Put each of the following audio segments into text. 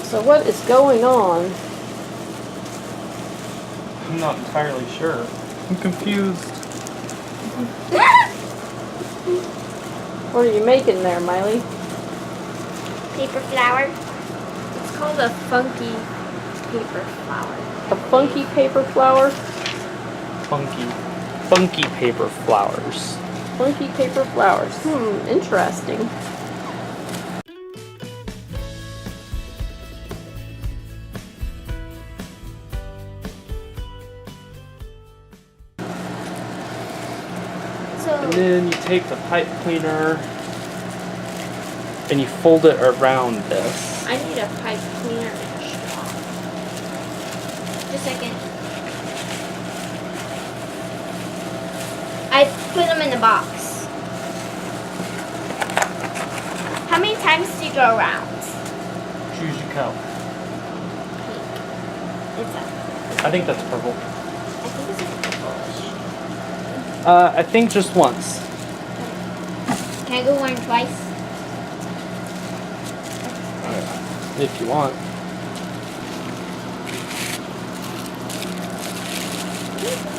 So what is going on? I'm not entirely sure. I'm confused. What are you making there, Miley? Paper flower. It's called a funky paper flower. A funky paper flower? Funky paper flowers. Funky paper flowers. Interesting. And then you take the pipe cleaner and you fold it around this. I need a pipe cleaner and a straw. Just a second. I put them in the box. How many times do you go around? Choose your count. It's I think that's purple. I think it's a purplish. I think just once. Can I go one twice? If you want.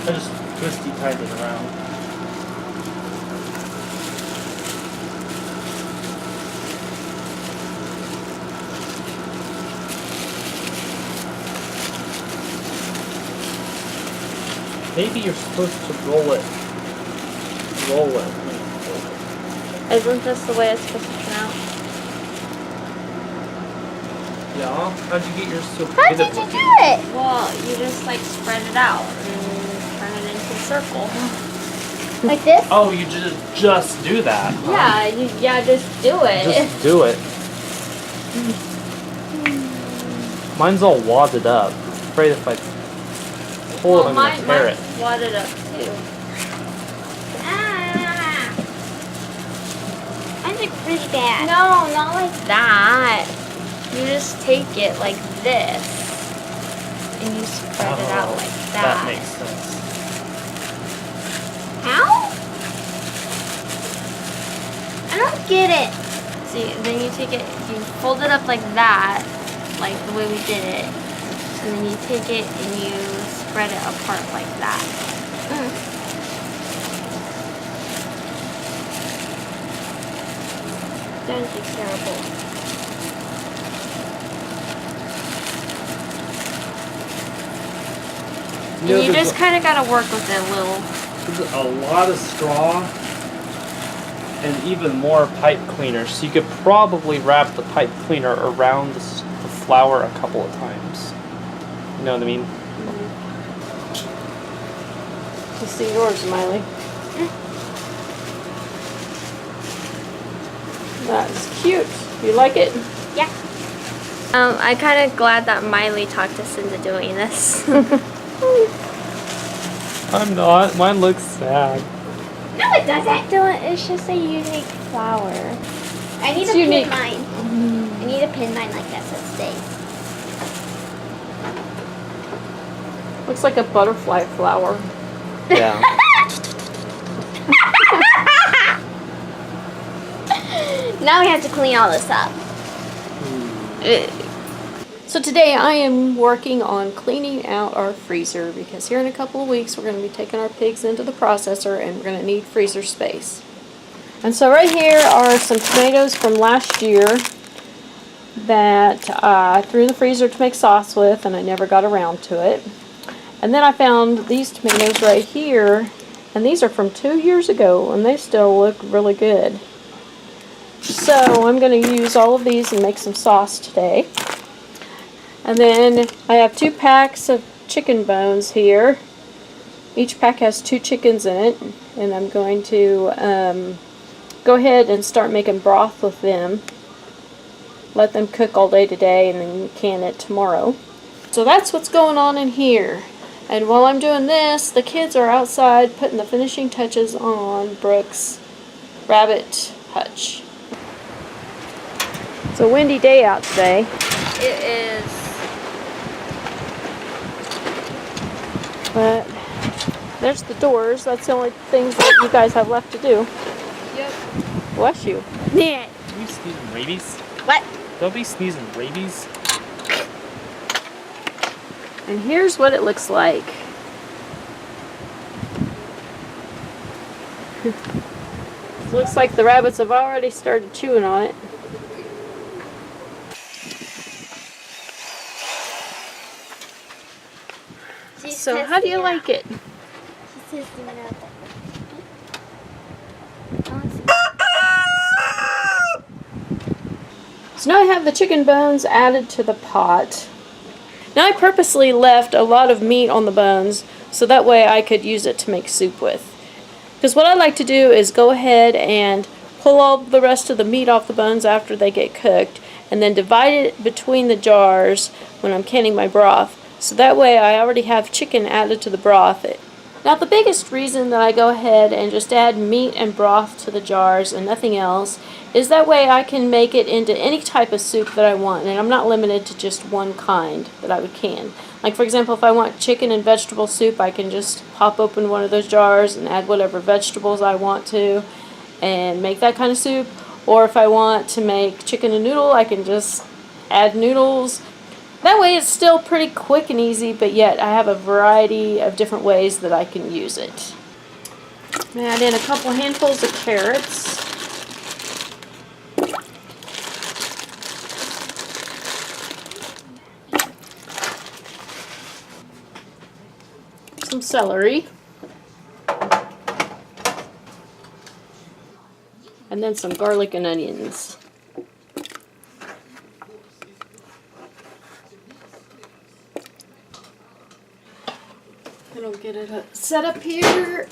I just twisty tied it around. Maybe you're supposed to roll it. Isn't this the way it's supposed to turn out? Yeah? How'd you get yours so How did you looking? do it? Well, you just like spread it out and turn it into a circle. Like this? Oh, you just do that. Huh? Yeah, just do it. Just do it. Mine's all wadded up. I'm afraid if I pull it, I'm gonna tear it. Mine's wadded up too. Mine's like really bad. No, not like that. You just take it like this and you spread it out like that. That makes sense. How? I don't get it. See, then you take it, you fold it up like that, like the way we did it. And then you take it and you spread it apart like that. Don't be terrible. And you just kind of got to work with it a little. There's a lot of straw and even more pipe cleaner, so you could probably wrap the pipe cleaner around the flower a couple of times. You know what I mean? Let's see yours, Miley. That's cute. You like it? Yeah. I'm kind of glad that Miley talked us into doing this. I'm not. Mine looks sad. No, it doesn't. It's just a unique flower. I need to pin mine. I need to pin mine like that so it stays. Looks like a butterfly flower. Yeah. Now we have to clean all this up. So today I am working on cleaning out our freezer because here in a couple of weeks we're going to be taking our pigs into the processor and we're going to need freezer space. And so right here are some tomatoes from last year that I threw in the freezer to make sauce with and I never got around to it. And then I found these tomatoes right here, and these are from 2 years ago and they still look really good. So I'm going to use all of these and make some sauce today. And then I have 2 packs of chicken bones here. Each pack has 2 chickens in it, and I'm going to go ahead and start making broth with them. Let them cook all day today and then can it tomorrow. So that's what's going on in here. And while I'm doing this, the kids are outside putting the finishing touches on Brooke's rabbit hutch. It's a windy day out today. It is. But there's the doors. That's the only things that you guys have left to do. Yep. Bless you. Yeah. Are you sneezing rabies? What? Don't be sneezing rabies. And here's what it looks like. Looks like the rabbits have already started chewing on it. So how do you like it? She's testing it out. So now I have the chicken bones added to the pot. Now I purposely left a lot of meat on the bones so that way I could use it to make soup with. Because what I like to do is go ahead and pull all the rest of the meat off the bones after they get cooked and then divide it between the jars when I'm canning my broth. So that way I already have chicken added to the broth. Now the biggest reason that I go ahead and just add meat and broth to the jars and nothing else is that way I can make it into any type of soup that I want, and I'm not limited to just one kind that I would can. Like for example, if I want chicken and vegetable soup, I can just pop open one of those jars and add whatever vegetables I want to and make that kind of soup. Or if I want to make chicken and noodle, I can just add noodles. That way it's still pretty quick and easy, but yet I have a variety of different ways that I can use it. Add in a couple handfuls of carrots. Some celery. And then some garlic and onions. And I'll get it set up here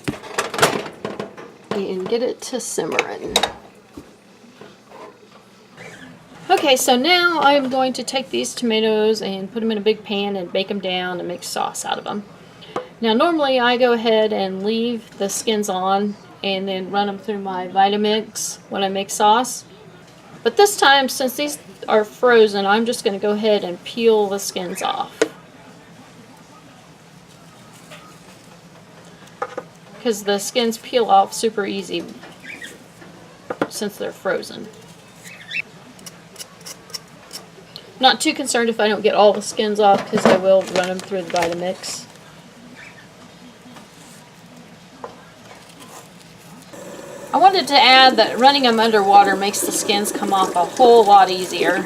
and get it to simmering. Okay, so now I'm going to take these tomatoes and put them in a big pan and bake them down and make sauce out of them. Now normally I go ahead and leave the skins on and then run them through my Vitamix when I make sauce. But this time, since these are frozen, I'm just going to go ahead and peel the skins off. Because the skins peel off super easy since they're frozen. Not too concerned if I don't get all the skins off because I will run them through the Vitamix. I wanted to add that running them underwater makes the skins come off a whole lot easier.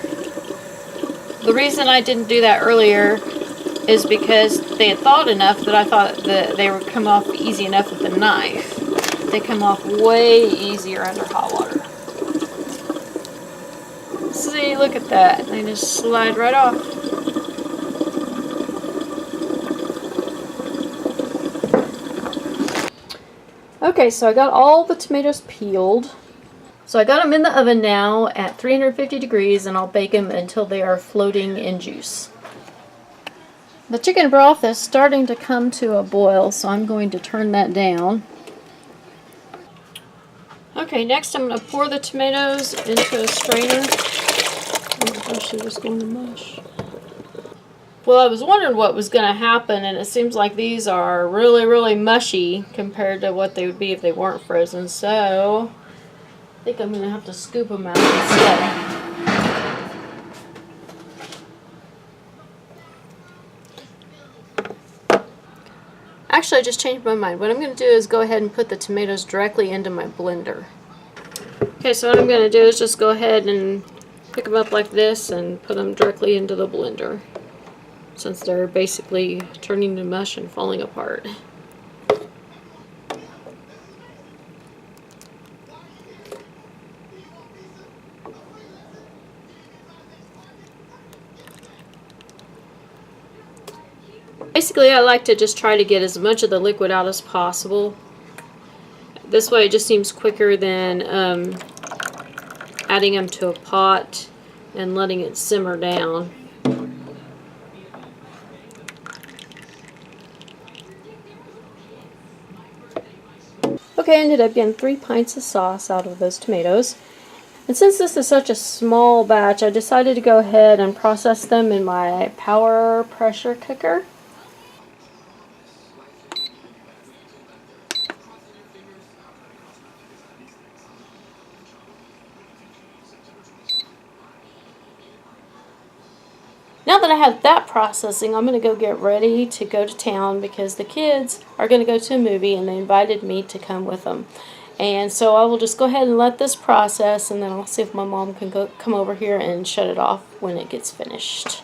The reason I didn't do that earlier is because they had thawed enough that I thought that they would come off easy enough with a knife. They come off way easier under hot water. See, look at that. They just slide right off. Okay, so I got all the tomatoes peeled. So I got them in the oven now at 350 degrees and I'll bake them until they are floating in juice. The chicken broth is starting to come to a boil, so I'm going to turn that down. Okay, next I'm going to pour the tomatoes into a strainer. Oh gosh, they're just going to mush. Well, I was wondering what was going to happen, and it seems like these are really, really mushy compared to what they would be if they weren't frozen, so I think I'm going to have to scoop them out instead. Actually, I just changed my mind. What I'm going to do is go ahead and put the tomatoes directly into my blender. Okay, so what I'm going to do is just go ahead and pick them up like this and put them directly into the blender, since they're basically turning to mush and falling apart. Basically, I like to just try to get as much of the liquid out as possible. This way it just seems quicker than adding them to a pot and letting it simmer down. Okay, I ended up getting 3 pints of sauce out of those tomatoes. And since this is such a small batch, I decided to go ahead and process them in my power pressure cooker. now that I have that processing, I'm going to go get ready to go to town because the kids are going to go to a movie and they invited me to come with them. And so I will just go ahead and let this process, and then I'll see if my mom can come over here and shut it off when it gets finished.